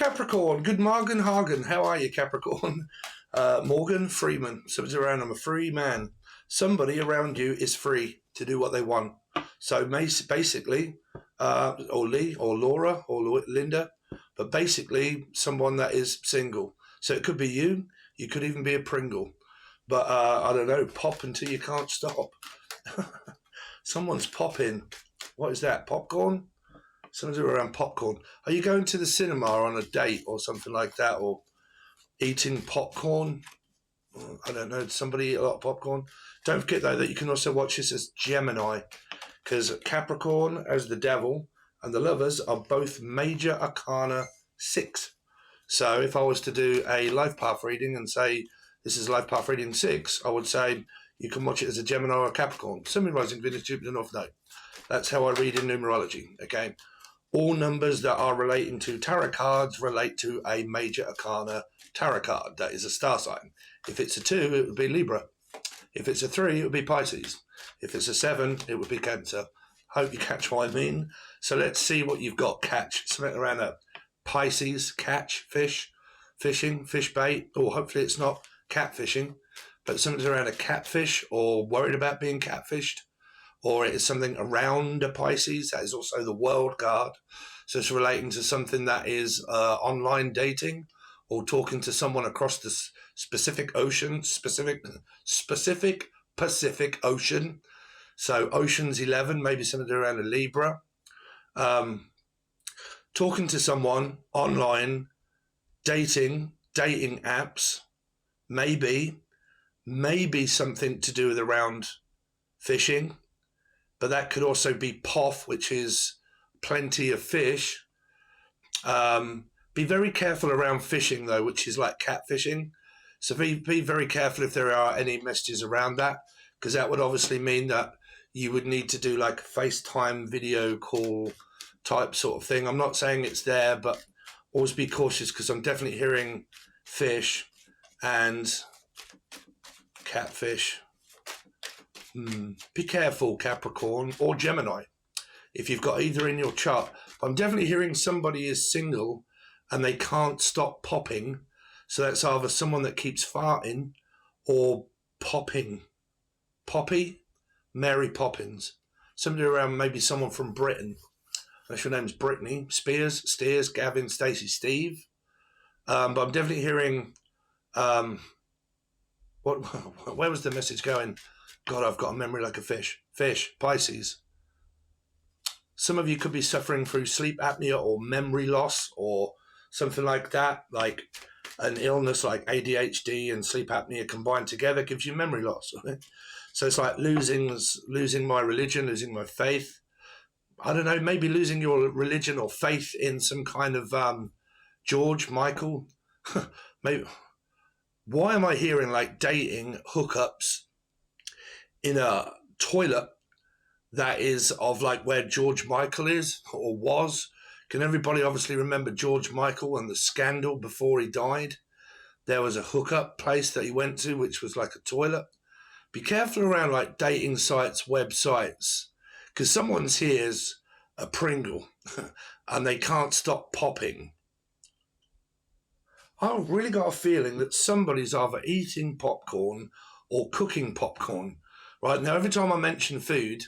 Capricorn, good Morgan Hagen. How are you, Capricorn? Morgan Freeman. Somebody's around. I'm a free man. Somebody around you is free to do what they want. So basically, or Lee, or Laura, or Linda, but basically someone that is single. So it could be you. You could even be a Pringle. But I don't know, pop until you can't stop. Someone's popping. What is that? Popcorn? Someone's around popcorn. Are you going to the cinema on a date or something like that? Or eating popcorn? I don't know. Did somebody eat a lot of popcorn? Don't forget, though, that you can also watch this as Gemini. Because Capricorn as the devil and the lovers are both major arcana 6. So if I was to do a life path reading and say this is life path reading 6, I would say you can watch it as a Gemini or a Capricorn. Sun, Moon, Rising, Venus, Jupiter, North Node. That's how I read in numerology, okay? All numbers that are relating to tarot cards relate to a major arcana tarot card. That is a star sign. If it's a 2, it would be Libra. If it's a 3, it would be Pisces. If it's a 7, it would be Cancer. Hope you catch what I mean. So let's see what you've got. Catch. Something around a Pisces, catch, fish, fishing, fish bait. Or hopefully it's not catfishing, but something's around a catfish or worried about being catfished. Or it is something around a Pisces. That is also the world card. So it's relating to something that is online dating or talking to someone across the specific ocean, specific Pacific Ocean. So Ocean's 11, maybe something around a Libra. Talking to someone online, dating apps, maybe something to do with around fishing. But that could also be POF, which is plenty of fish. Be very careful around fishing, though, which is like catfishing. So be very careful if there are any messages around that, because that would obviously mean that you would need to do like a FaceTime video call type sort of thing. I'm not saying it's there, but always be cautious, because I'm definitely hearing fish and catfish. Be careful, Capricorn or Gemini, if you've got either in your chart. I'm definitely hearing somebody is single and they can't stop popping. So that's either someone that keeps farting or popping. Poppy, Mary Poppins. Somebody around, maybe someone from Britain. Unless your name's Brittany, Spears, Steers, Gavin, Stacey, Steve. But I'm definitely hearing, where was the message going? God, I've got a memory like a fish. Fish, Pisces. Some of you could be suffering through sleep apnea or memory loss or something like that. Like an illness like ADHD and sleep apnea combined together gives you memory loss. So it's like losing my religion, losing my faith. I don't know, maybe losing your religion or faith in some kind of George, Michael. Maybe. Why am I hearing like dating hookups in a toilet that is of like where George Michael is or was? Can everybody obviously remember George Michael and the scandal before he died? There was a hookup place that he went to, which was like a toilet. Be careful around like dating sites, websites, because someone's here's a Pringle and they can't stop popping. I've really got a feeling that somebody's either eating popcorn or cooking popcorn. Right now, every time I mention food,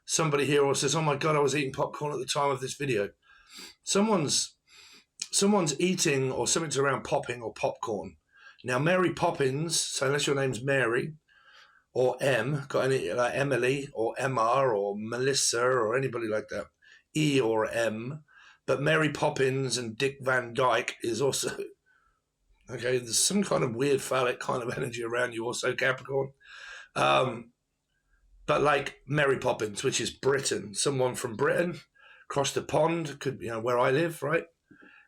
somebody here all says, "Oh my God, I was eating popcorn at the time of this video." Someone's eating or something's around popping or popcorn. Now, Mary Poppins, so unless your name's Mary or M, got any like Emily or MR or Melissa or anybody like that, E or M, but Mary Poppins and Dick Van Dyke is also, okay, there's some kind of weird phallic kind of energy around you also, Capricorn. But like Mary Poppins, which is Britain, someone from Britain, across the pond, could be, where I live, right?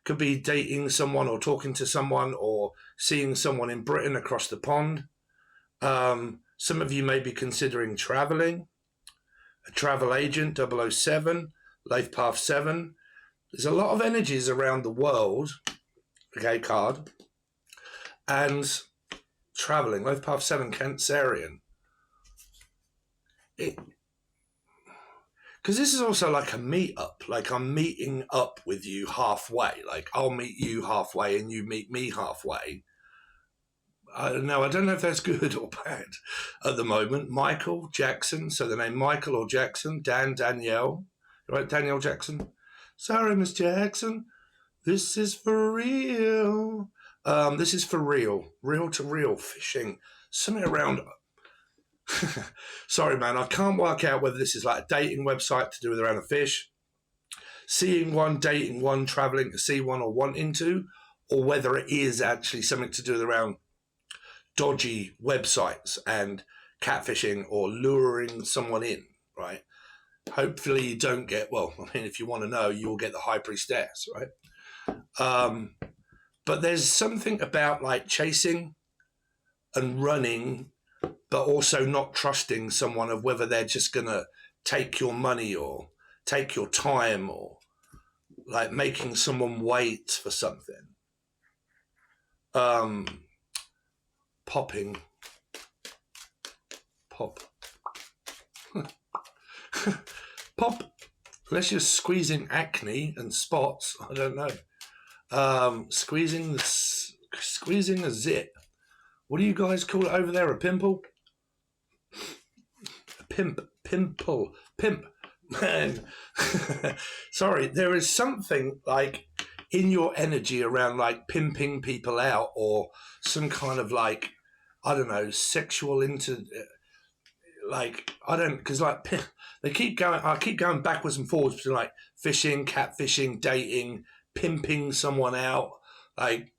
Could be dating someone or talking to someone or seeing someone in Britain across the pond. Some of you may be considering traveling. A travel agent, 007, Life Path 7. There's a lot of energies around the world, okay, card. And traveling, Life Path 7, Cancerian. because this is also like a meet-up. Like I'm meeting up with you halfway. Like I'll meet you halfway and you meet me halfway. I don't know if that's good or bad at the moment. Michael Jackson, so the name Michael or Jackson, Danielle, right? Danielle Jackson. Sorry, Miss Jackson. This is for real. This is for real to real fishing. Something around. Sorry, man, I can't work out whether this is like a dating website to do with around a fish, seeing one, dating one, traveling to see one, or wanting to, or whether it is actually something to do with around dodgy websites and catfishing or luring someone in, right? Hopefully you don't get, well, I mean, if you want to know, you'll get the high priestess, right? But there's something about like chasing and running, but also not trusting someone of whether they're just going to take your money or take your time or like making someone wait for something. Popping. Pop. Pop. Unless you're squeezing acne and spots, I don't know. Squeezing a zit. What do you guys call it over there? A pimple? A pimple. Man. Sorry, there is something like in your energy around like pimping people out or some kind of like, I don't know, sexual like, I don't, because like I keep going backwards and forwards between like fishing, catfishing, dating, pimping someone out, like,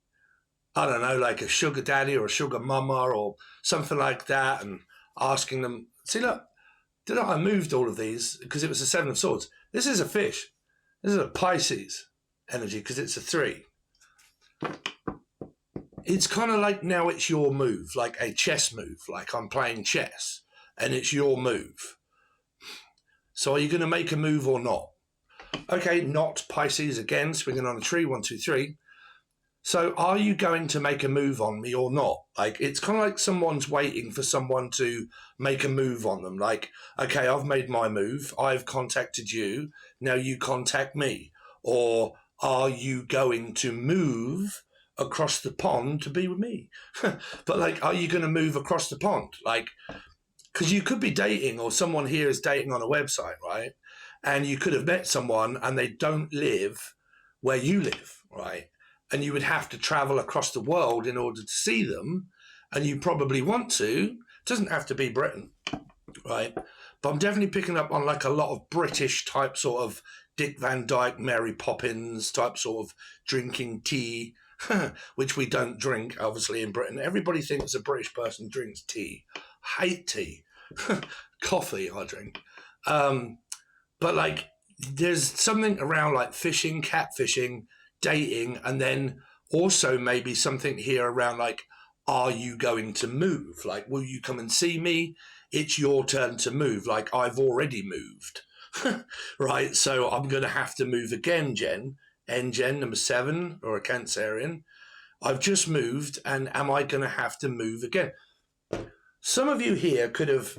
I don't know, like a sugar daddy or a sugar mama or something like that, and asking them, see, look, I moved all of these because it was a 7 of Swords. This is a fish. This is a Pisces energy because it's a 3. It's kind of like now it's your move, like a chess move, like I'm playing chess and it's your move. So are you going to make a move or not? Okay, not Pisces again, swinging on a tree, 1, 2, 3. So are you going to make a move on me or not? Like, it's kind of like someone's waiting for someone to make a move on them. Like, okay, I've made my move. I've contacted you. Now you contact me. Or are you going to move across the pond to be with me? But like, are you going to move across the pond? Like, because you could be dating or someone here is dating on a website, right? And you could have met someone and they don't live where you live, right? And you would have to travel across the world in order to see them, and you probably want to. It doesn't have to be Britain, right? But I'm definitely picking up on like a lot of British type sort of Dick Van Dyke, Mary Poppins type sort of drinking tea, which we don't drink, obviously, in Britain. Everybody thinks a British person drinks tea. Hate tea. Coffee I drink. But like there's something around like fishing, catfishing, dating, and then also maybe something here around like, are you going to move? Like, will you come and see me? It's your turn to move. Like, I've already moved, right? So I'm going to have to move again, Jen. Jen, number 7, or a Cancerian. I've just moved, and am I going to have to move again? Some of you here could have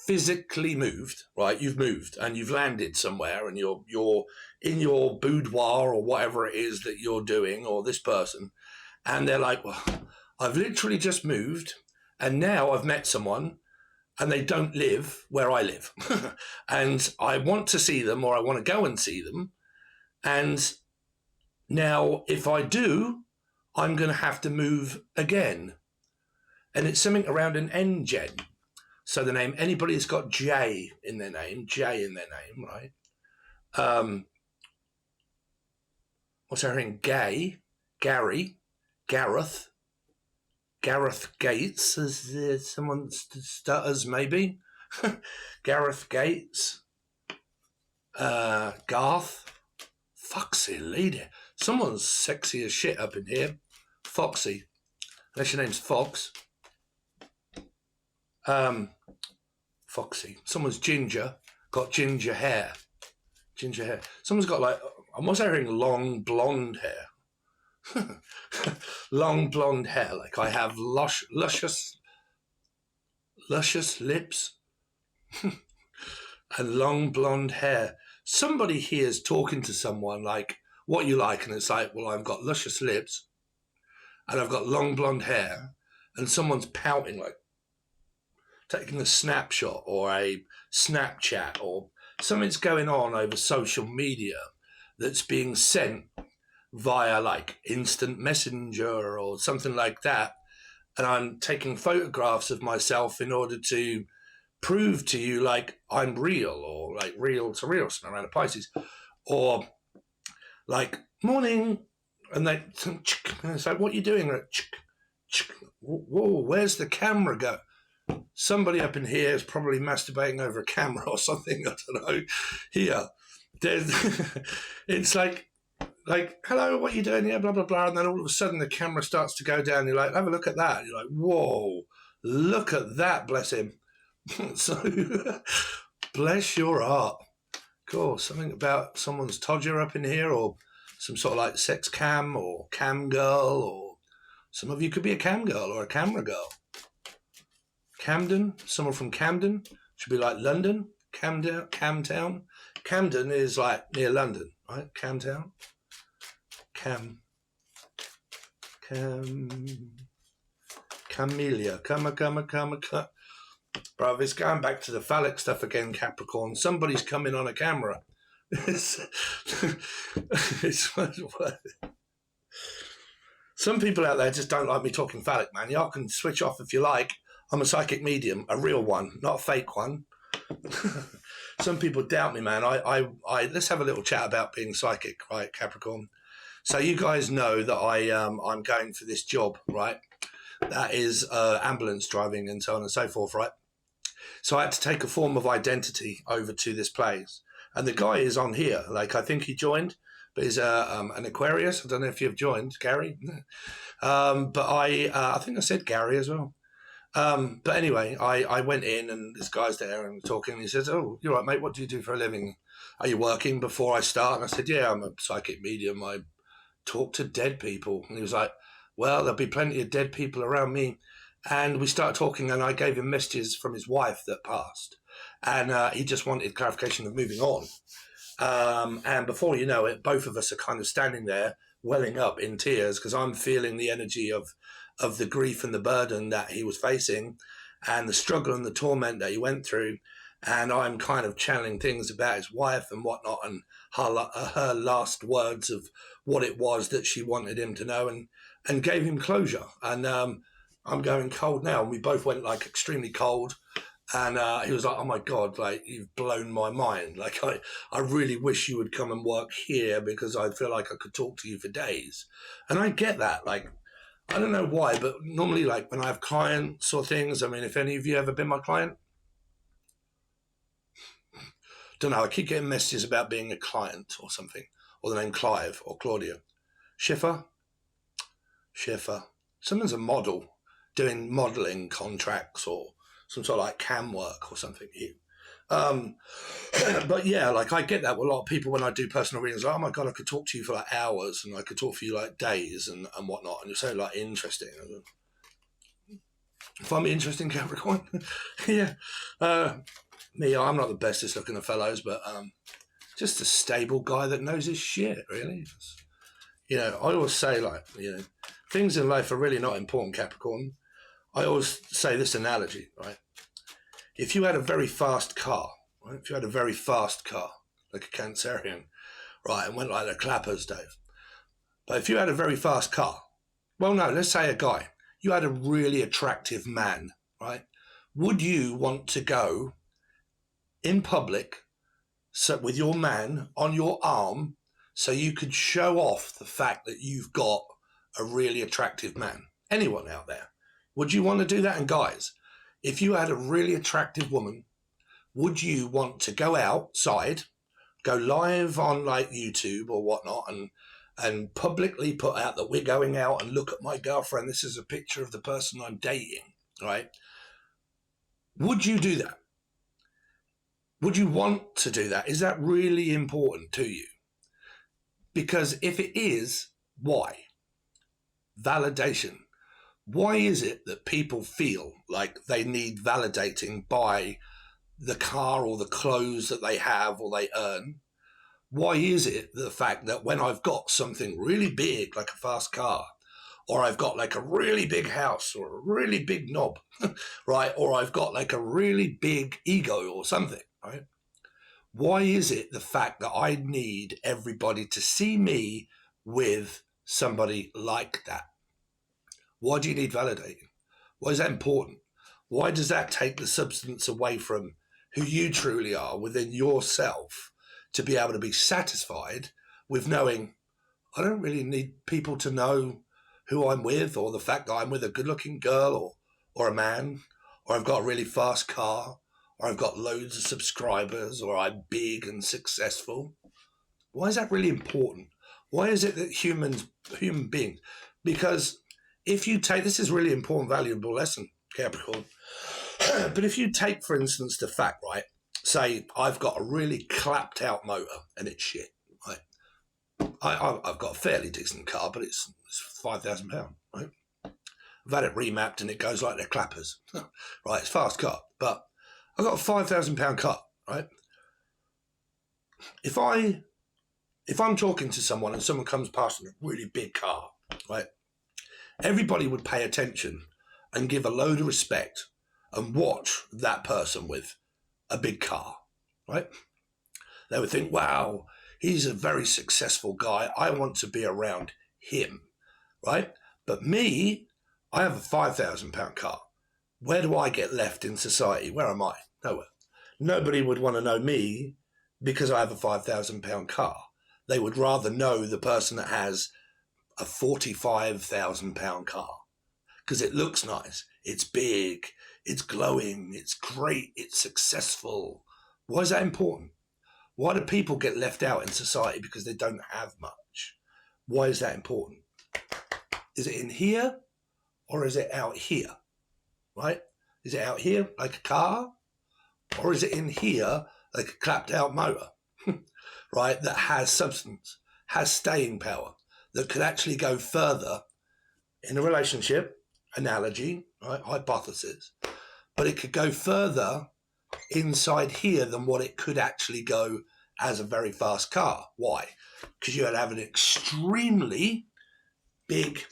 physically moved, right? You've moved and you've landed somewhere and you're in your boudoir or whatever it is that you're doing, or this person, and they're like, well, I've literally just moved and now I've met someone and they don't live where I live and I want to see them, or I want to go and see them, and now if I do, I'm going to have to move again. And it's something around an N, Jen. So the name, anybody that's got J in their name, right? What's her name? Gary, Gareth Gates, as someone stutters maybe. Gareth Gates, Garth, Foxy lady. Someone's sexy as shit up in here. Foxy, unless your name's Fox. Foxy. Someone's ginger, got ginger hair. Someone's got like, I'm also hearing long blonde hair. Long blonde hair. Like I have luscious lips. and long blonde hair. Somebody here is talking to someone like, what you like? And it's like, well, I've got luscious lips and I've got long blonde hair, and someone's pouting, like taking a snapshot or a Snapchat, or something's going on over social media that's being sent via like instant messenger or something like that. And I'm taking photographs of myself in order to prove to you like I'm real, or like real to real, around a Pisces, or like morning, and they it's like, what are you doing? Like, whoa, where's the camera go? Somebody up in here is probably masturbating over a camera or something. I don't know. Here, there's it's like, hello, what are you doing here? Blah blah blah, and then all of a sudden the camera starts to go down. You're like, have a look at that. You're like, whoa, look at that, bless him. So, bless your heart. Cool. Something about someone's todger up in here, or some sort of like sex cam or cam girl, or some of you could be a cam girl or a camera girl. Camden, someone from Camden, should be like London, Camden, Camtown. Camden is like near London, right? Camtown. Camellia, Bruv, it's going back to the phallic stuff again, Capricorn. Somebody's coming on a camera. Some people out there just don't like me talking phallic, man. Y'all can switch off if you like. I'm a psychic medium, a real one, not a fake one. Some people doubt me, man. Let's have a little chat about being psychic, right, Capricorn? So you guys know that I'm going for this job, right? That is ambulance driving and so on and so forth, right? So I had to take a form of identity over to this place. And the guy is on here. Like, I think he joined, but he's an Aquarius. I don't know if you've joined, Gary. But I think I said Gary as well. But anyway, I went in and this guy's there and talking. And he says, oh, you're right, mate. What do you do for a living? Are you working before I start? And I said, yeah, I'm a psychic medium. I talk to dead people. And he was like, well, there'll be plenty of dead people around me. And we started talking, and I gave him messages from his wife that passed. And he just wanted clarification of moving on. And before you know it, both of us are kind of standing there welling up in tears, because I'm feeling the energy of the grief and the burden that he was facing, and the struggle and the torment that he went through. And I'm kind of channeling things about his wife and whatnot, and her last words of what it was that she wanted him to know, and gave him closure. And I'm going cold now. And we both went like extremely cold. And he was like, oh my God, like, you've blown my mind. Like, I really wish you would come and work here, because I feel like I could talk to you for days. And I get that. Like, I don't know why, but normally, like, when I have clients or things, I mean, if any of you ever been my client, don't know, I keep getting messages about being a client or something, or the name Clive or Claudia. Schiffer. Someone's a model doing modeling contracts or some sort of like cam work or something. But yeah, like, I get that with a lot of people when I do personal readings. Like, oh my God, I could talk to you for like hours, and I could talk for you like days and whatnot. And you're so like interesting. Find me interesting, Capricorn? Yeah. Me, I'm not the bestest looking of fellows, but just a stable guy that knows his shit, really. You know, I always say, like, you know, things in life are really not important, Capricorn. I always say this analogy, right? If you had a very fast car, right? If you had a very fast car, like a Cancerian, right, and went like the clappers, Dave. But if you had a very fast car, well, no, let's say a guy, you had a really attractive man, right? Would you want to go in public with your man on your arm so you could show off the fact that you've got a really attractive man? Anyone out there? Would you want to do that? And guys, if you had a really attractive woman, would you want to go outside, go live on like YouTube or whatnot, and publicly put out that we're going out, and look at my girlfriend, this is a picture of the person I'm dating, right? Would you do that? Would you want to do that? Is that really important to you? Because if it is, why? Validation. Why is it that people feel like they need validating by the car or the clothes that they have or they earn? Why is it the fact that when I've got something really big, like a fast car, or I've got like a really big house or a really big knob, right? Or I've got like a really big ego or something, right? Why is it the fact that I need everybody to see me with somebody like that? Why do you need validating? Why is that important? Why does that take the substance away from who you truly are within yourself to be able to be satisfied with knowing I don't really need people to know who I'm with, or the fact that I'm with a good-looking girl or a man, or I've got a really fast car, or I've got loads of subscribers, or I'm big and successful? Why is that really important? Why is it that human beings? Because if you take, this is really important, valuable lesson, Capricorn. But if you take, for instance, the fact, right, say I've got a really clapped out motor and it's shit, right? I've got a fairly decent car, but it's £5,000, right? I've had it remapped and it goes like they're clappers, right? It's a fast car, but I've got a £5,000 car, right? If I'm talking to someone and someone comes past in a really big car, right? Everybody would pay attention and give a load of respect and watch that person with a big car, right? They would think, wow, he's a very successful guy. I want to be around him, right? But me, I have a £5,000 car. Where do I get left in society? Where am I? Nowhere. Nobody would want to know me because I have a £5,000 car. They would rather know the person that has a £45,000 car because it looks nice. It's big. It's glowing. It's great. It's successful. Why is that important? Why do people get left out in society because they don't have much? Why is that important? Is it in here or is it out here, right? Is it out here like a car, or is it in here like a clapped out motor, right, that has substance, has staying power, that could actually go further in a relationship, analogy, right, hypothesis, but it could go further inside here than what it could actually go as a very fast car. Why? Because you would have an extremely big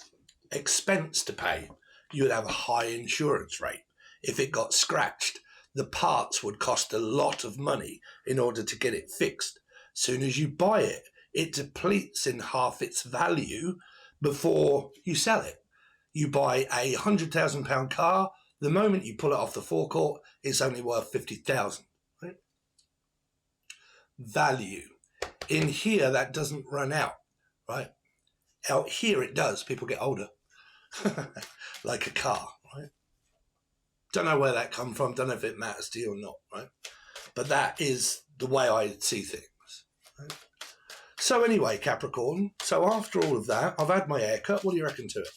expense to pay. You would have a high insurance rate. If it got scratched, the parts would cost a lot of money in order to get it fixed. Soon as you buy it, it depletes in half its value before you sell it. You buy a £100,000 car, the moment you pull it off the forecourt, it's only worth 50,000. Right? Value. In here, that doesn't run out, right? Out here, it does. People get older, like a car, right? Don't know where that come from. Don't know if it matters to you or not, right? But that is the way I see things. Right? So anyway, Capricorn, so after all of that, I've had my haircut. What do you reckon to it?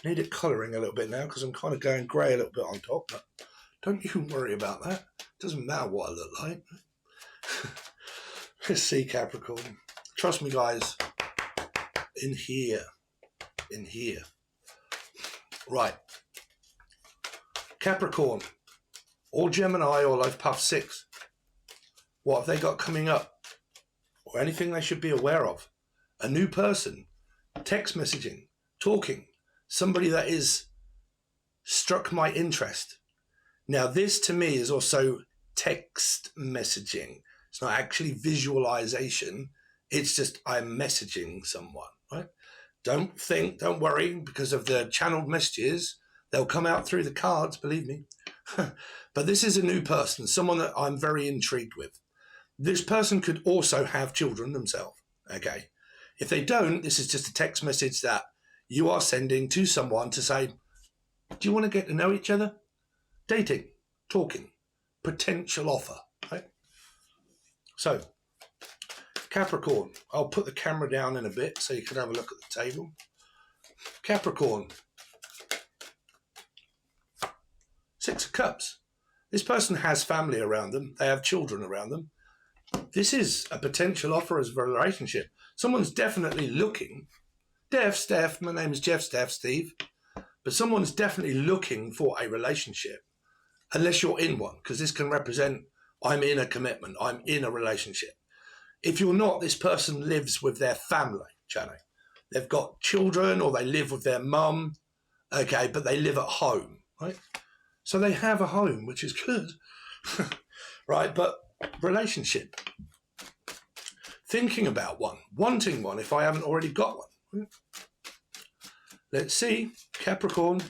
I need it colouring a little bit now because I'm kind of going grey a little bit on top, but don't you worry about that. It doesn't matter what I look like. Let's see, Capricorn. Trust me, guys. In here. Right. Capricorn. Or Gemini or Life Path 6. What have they got coming up? Or anything they should be aware of? A new person. Text messaging. Talking. Somebody that is struck my interest. Now, this to me is also text messaging. It's not actually visualization. It's just I'm messaging someone, right? Don't worry, because of the channeled messages, they'll come out through the cards, believe me. But this is a new person, someone that I'm very intrigued with. This person could also have children themselves, okay? If they don't, this is just a text message that you are sending to someone to say, do you want to get to know each other? Dating, talking, potential offer, right? So, Capricorn, I'll put the camera down in a bit so you can have a look at the table. Capricorn, 6 of Cups. This person has family around them. They have children around them. This is a potential offer as a relationship. Someone's definitely looking. Steph, my name is Steve. But someone's definitely looking for a relationship, unless you're in one, because this can represent I'm in a commitment. I'm in a relationship. If you're not, this person lives with their family, Jenny. They've got children or they live with their mum, okay, but they live at home, right? So they have a home, which is good, right? But relationship, thinking about one, wanting one if I haven't already got one. Let's see, Capricorn,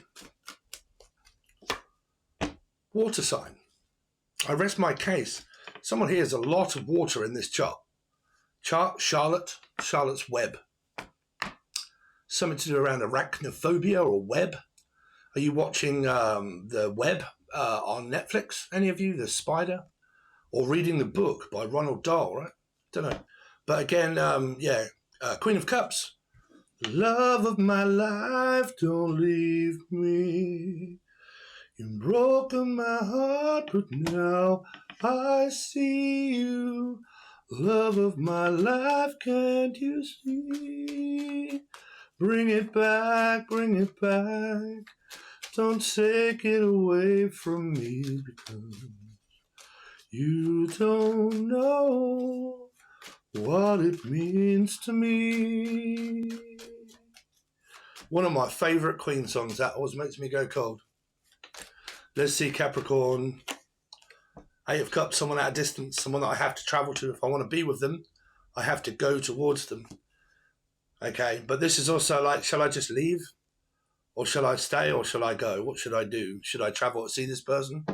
water sign. I rest my case. Someone here has a lot of water in this chart. Charlotte's Web. Something to do around arachnophobia or web. Are you watching the Web on Netflix? Any of you, The Spider? Or reading the book by Ronald Dahl, right? Don't know. But again, Queen of Cups. Love of my life, don't leave me. You've broken my heart, but now I see you. Love of my life, can't you see? Bring it back, bring it back. Don't take it away from me because you don't know what it means to me. One of my favourite Queen songs, that always makes me go cold. Let's see, Capricorn. 8 of Cups, someone at a distance, someone that I have to travel to. If I want to be with them, I have to go towards them. Okay, but this is also like, shall I just leave? Or shall I stay or shall I go? What should I do? Should I travel to see this person?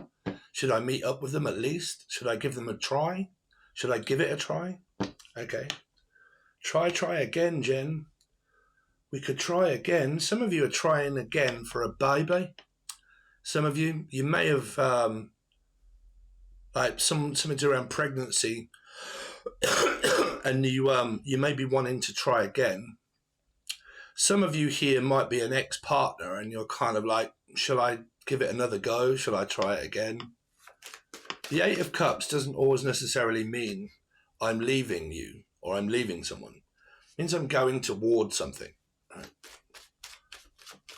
Should I meet up with them at least? Should I give them a try? Should I give it a try? Okay. Try again, Jen. We could try again. Some of you are trying again for a baby. Some of you may have like something around pregnancy, and you may be wanting to try again. Some of you here might be an ex-partner, and you're kind of like, shall I give it another go? Shall I try it again? The 8 of Cups doesn't always necessarily mean I'm leaving you or I'm leaving someone. It means I'm going towards something. Right?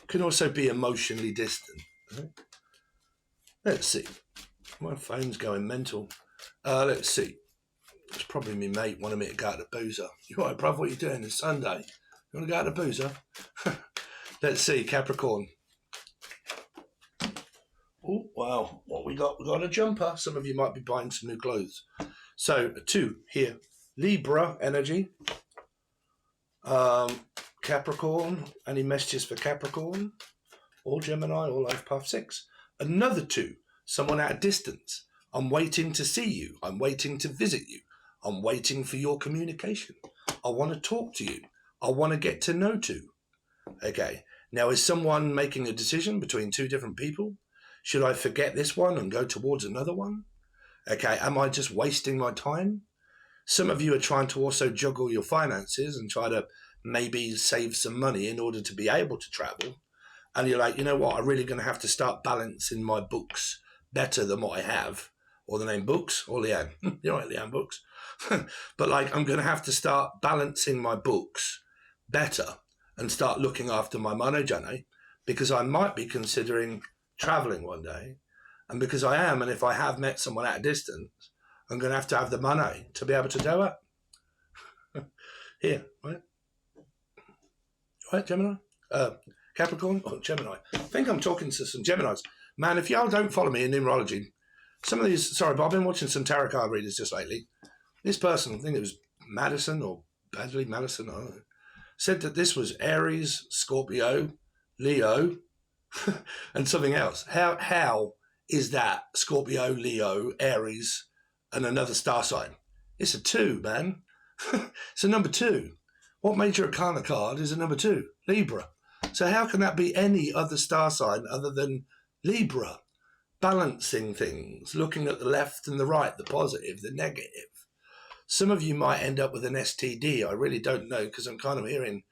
Can also be emotionally distant. Right? Let's see. My phone's going mental. Let's see. It's probably me mate wanted me to go out to Boozer. You all right, bruv? What are you doing? It's Sunday. You want to go out to Boozer? Let's see, Capricorn. Oh, wow. What we got? We got a jumper. Some of you might be buying some new clothes. So, 2 here. Libra energy. Capricorn. Any messages for Capricorn? Or Gemini or Life Path 6. Another 2. Someone at a distance. I'm waiting to see you. I'm waiting to visit you. I'm waiting for your communication. I want to talk to you. I want to get to know you. Okay. Now, is someone making a decision between 2 different people? Should I forget this one and go towards another one? Okay. Am I just wasting my time? Some of you are trying to also juggle your finances and try to maybe save some money in order to be able to travel. And you're like, you know what? I'm really going to have to start balancing my books better than what I have. Or the name Books, or Leanne. You're right, Leanne Books. But like, I'm going to have to start balancing my books better and start looking after my money, Jenny, because I might be considering traveling one day. And because I am, and if I have met someone at a distance, I'm going to have the money to be able to do it. Here, right? Right, Gemini? Capricorn or Gemini? I think I'm talking to some Geminis. Man, if y'all don't follow me in numerology, some of these, sorry, but I've been watching some tarot card readers just lately. This person, I think it was Madison or Badley Madison, I don't know, said that this was Aries, Scorpio, Leo, and something else. How is that Scorpio, Leo, Aries, and another star sign? It's a 2, man. It's a number 2. What major arcana card is a number 2? Libra. So how can that be any other star sign other than Libra? Balancing things, looking at the left and the right, the positive, the negative. Some of you might end up with an STD. I really don't know, because I'm kind of hearing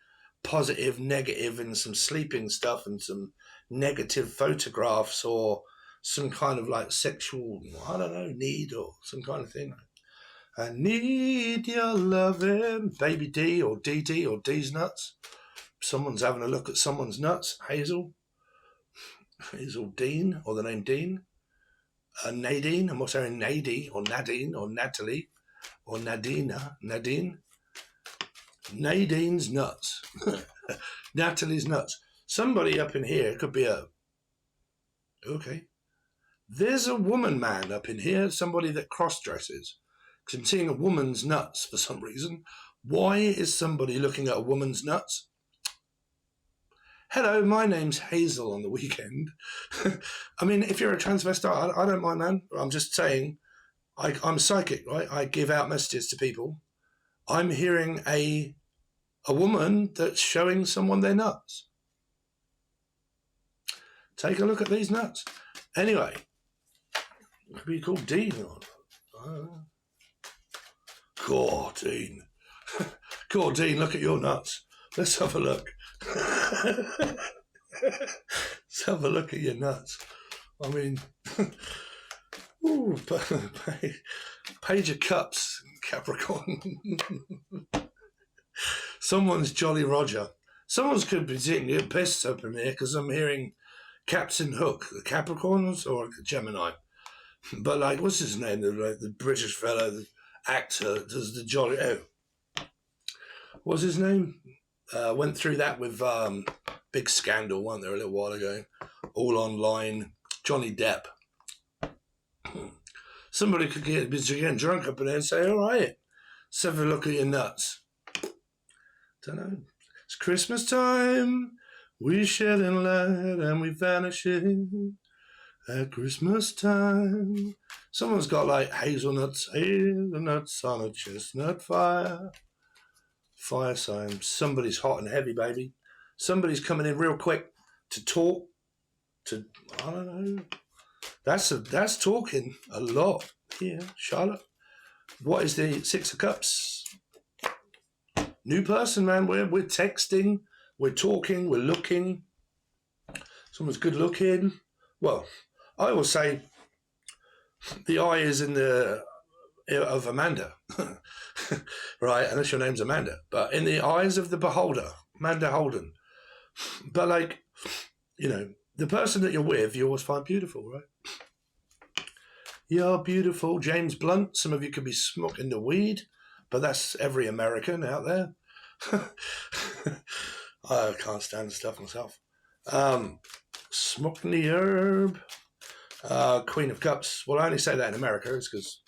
positive, negative, and some sleeping stuff and some negative photographs or some kind of like sexual, I don't know, need or some kind of thing. I need your loving, baby D or DD or D's nuts. Someone's having a look at someone's nuts. Hazel Dean, or the name Dean. Nadine. I'm also in Nadine or Nadine or Natalie or Nadina. Nadine. Nadine's nuts. Natalie's nuts. Somebody up in here could be a... Okay. There's a woman man up in here, somebody that cross-dresses. Because I'm seeing a woman's nuts for some reason. Why is somebody looking at a woman's nuts? Hello, my name's Hazel on the weekend. I mean, if you're a transvestite, I don't mind, man. I'm just saying, I'm psychic, right? I give out messages to people. I'm hearing a woman that's showing someone their nuts. Take a look at these nuts. Anyway, it could be called Dean. Dean. Dean, look at your nuts. Let's have a look. Let's have a look at your nuts. I mean, ooh, Page of Cups, Capricorn. Someone's Jolly Roger. Someone's could be getting pissed up in here because I'm hearing Captain Hook, the Capricorns or Gemini. But like, what's his name? The British fellow, the actor, does the Jolly... Oh. What's his name? Went through that with big scandal, weren't there, a little while ago? All online. Johnny Depp. Somebody could get getting drunk up in there and say, all right, let's have a look at your nuts. Don't know. It's Christmas time. We shed in light and we vanishing at Christmas time. Someone's got like hazelnuts on a chestnut fire. Fire sign. Somebody's hot and heavy, baby. Somebody's coming in real quick to talk. I don't know. That's talking a lot here, Charlotte. What is the Six of Cups? New person, man. We're texting, we're talking, we're looking. Someone's good looking. Well, I will say the eye is in the of Amanda, right? Unless your name's Amanda, but in the eyes of the beholder, Amanda Holden. But like, you know, the person that you're with, you always find beautiful, right? You're beautiful, James Blunt. Some of you could be smoking the weed, but that's every American out there. I can't stand the stuff myself. Smoking the herb. Queen of Cups. Well, I only say that in America. It's because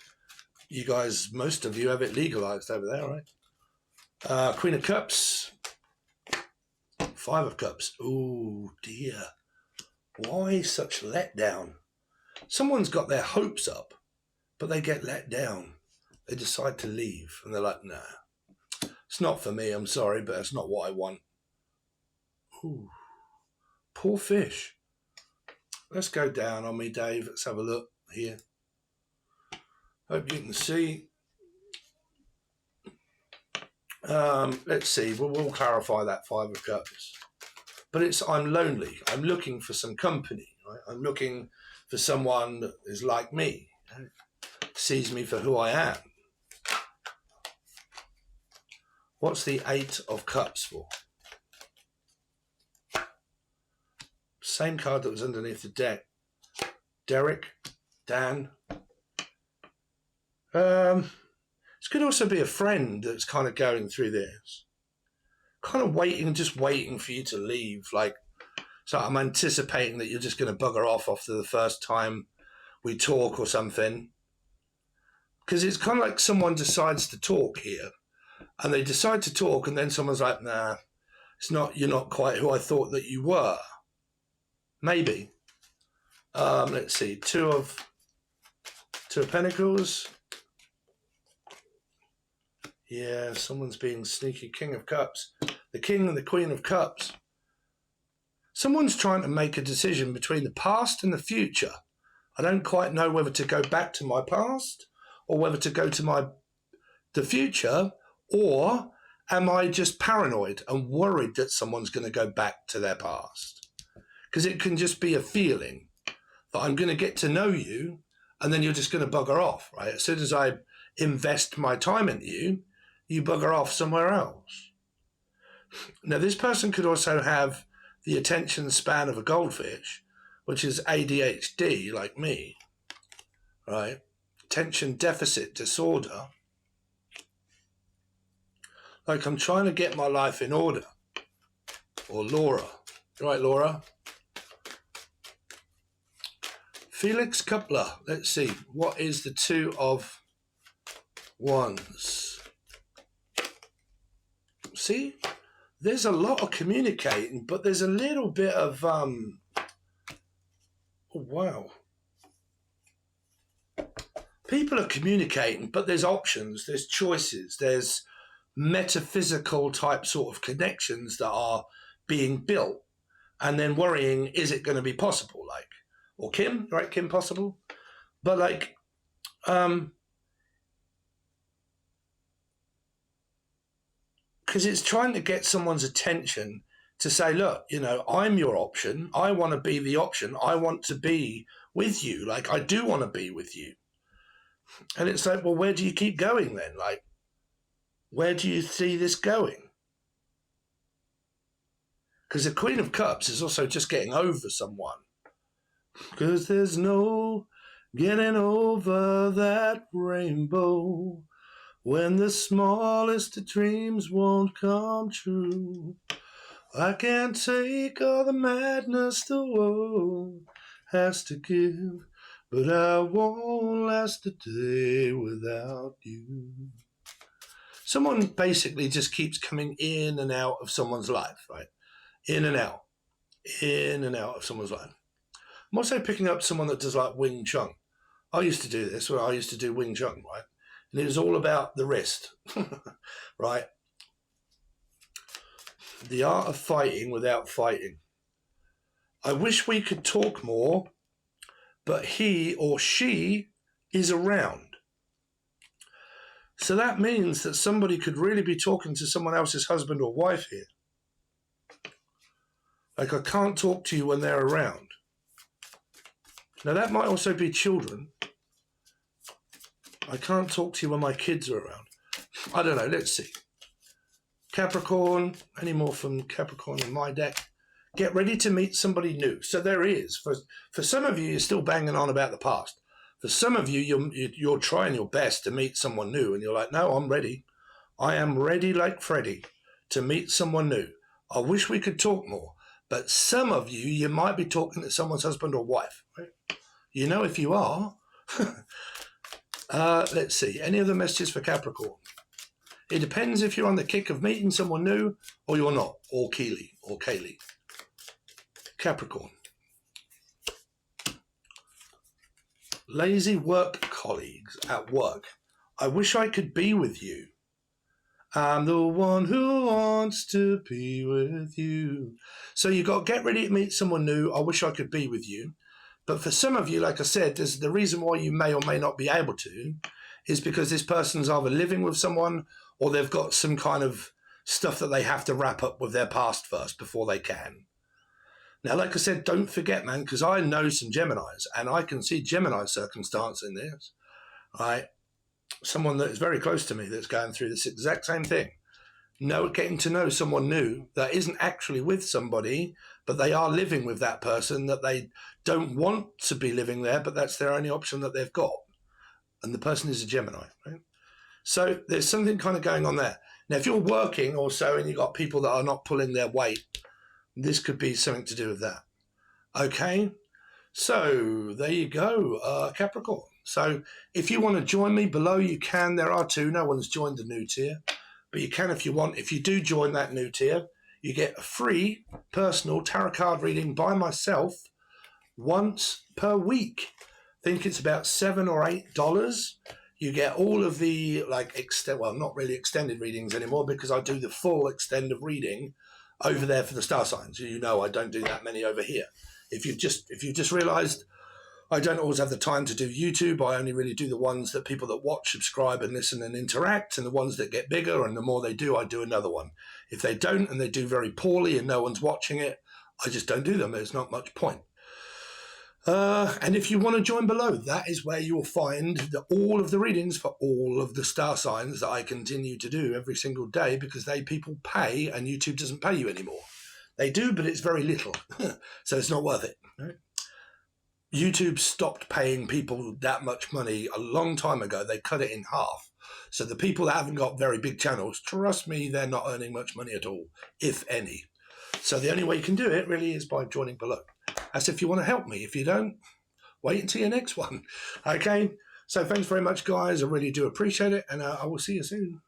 you guys, most of you have it legalized over there, right? Queen of Cups. Five of Cups. Oh, dear. Why such letdown? Someone's got their hopes up, but they get let down. They decide to leave, and they're like, nah, it's not for me, I'm sorry, but it's not what I want. Ooh, poor fish. Let's go down on me, Dave. Let's have a look here. Hope you can see. Let's see. We'll clarify that Five of Cups. But I'm lonely. I'm looking for some company. Right? I'm looking for someone that is like me, sees me for who I am. What's the Eight of Cups for? Same card that was underneath the deck. Derek, Dan. This could also be a friend that's kind of going through this. Kind of just waiting for you to leave. Like, so I'm anticipating that you're just going to bugger off after the first time we talk or something. Because it's kind of like someone decides to talk here. And they decide to talk and then someone's like, nah, you're not quite who I thought that you were. Maybe. Let's see. Two of Pentacles. Yeah, someone's being sneaky. King of Cups. The King and the Queen of Cups. Someone's trying to make a decision between the past and the future. I don't quite know whether to go back to my past or whether to go to the future, or am I just paranoid and worried that someone's going to go back to their past? Because it can just be a feeling that I'm going to get to know you and then you're just going to bugger off, right? As soon as I invest my time into you, you bugger off somewhere else. Now, this person could also have the attention span of a goldfish, which is ADHD, like me. right? Attention deficit disorder. Like I'm trying to get my life in order. Or Laura. Right, Laura? Felix Coupler. Let's see. What is the Two of Wands? See? There's a lot of communicating, but there's a little bit of, oh, wow. People are communicating, but there's options, there's choices, there's metaphysical type sort of connections that are being built, and then worrying, is it going to be possible? Like, or Kim, right? Kim possible? But like, because it's trying to get someone's attention to say, look, you know, I'm your option. I want to be the option. I want to be with you. Like, I do want to be with you. And it's like, well, where do you keep going then? Like, where do you see this going? Because the Queen of Cups is also just getting over someone. Because there's no getting over that rainbow when the smallest of dreams won't come true. I can't take all the madness the world has to give, but I won't last a day without you. Someone basically just keeps coming in and out of someone's life, right? In and out of someone's life. I'm also picking up someone that does like Wing Chun. I used to do this, where I used to do Wing Chun, right? And it was all about the wrist, right? The art of fighting without fighting. I wish we could talk more, but he or she is around. So that means that somebody could really be talking to someone else's husband or wife here. Like, I can't talk to you when they're around. Now, that might also be children. I can't talk to you when my kids are around. I don't know. Let's see. Capricorn. Any more from Capricorn in my deck? Get ready to meet somebody new. So there is. For some of you, you're still banging on about the past. For some of you, you're trying your best to meet someone new. And you're like, no, I'm ready. I am ready like Freddie to meet someone new. I wish we could talk more. But some of you, you might be talking to someone's husband or wife. Right? You know if you are. Let's see. Any other messages for Capricorn? It depends if you're on the kick of meeting someone new or you're not. Or Kaylee. Capricorn. Lazy work colleagues at work. I wish I could be with you. I'm the one who wants to be with you. So you got get ready to meet someone new. I wish I could be with you. But for some of you, like I said, there's the reason why you may or may not be able to is because this person's either living with someone or they've got some kind of stuff that they have to wrap up with their past first before they can. Now, like I said, don't forget, man, because I know some Geminis and I can see Gemini circumstance in this, right? Someone that is very close to me that's going through this exact same thing. Getting to know someone new that isn't actually with somebody, but they are living with that person that they don't want to be living there, but that's their only option that they've got. And the person is a Gemini, right? So there's something kind of going on there. Now, if you're working also and you've got people that are not pulling their weight, this could be something to do with that. Okay, so there you go, Capricorn. So if you want to join me below, you can. There are two. No one's joined the new tier, but you can if you want. If you do join that new tier, you get a free personal tarot card reading by myself once per week. I think it's about $7 or $8. You get all of the not really extended readings anymore because I do the full extended reading over there for the star signs. You know I don't do that many over here. If you've just realised, I don't always have the time to do YouTube. I only really do the ones that people that watch, subscribe and listen and interact, and the ones that get bigger, and the more they do, I do another one. If they don't and they do very poorly and no one's watching it, I just don't do them. There's not much point. And if you want to join below, that is where you will find all of the readings for all of the star signs that I continue to do every single day because people pay and YouTube doesn't pay you anymore. They do, but it's very little. So it's not worth it. Right? YouTube stopped paying people that much money a long time ago. They cut it in half. So the people that haven't got very big channels, trust me, they're not earning much money at all, if any. So the only way you can do it really is by joining below. That's if you want to help me. If you don't, wait until your next one. Okay? So thanks very much, guys. I really do appreciate it, and I will see you soon.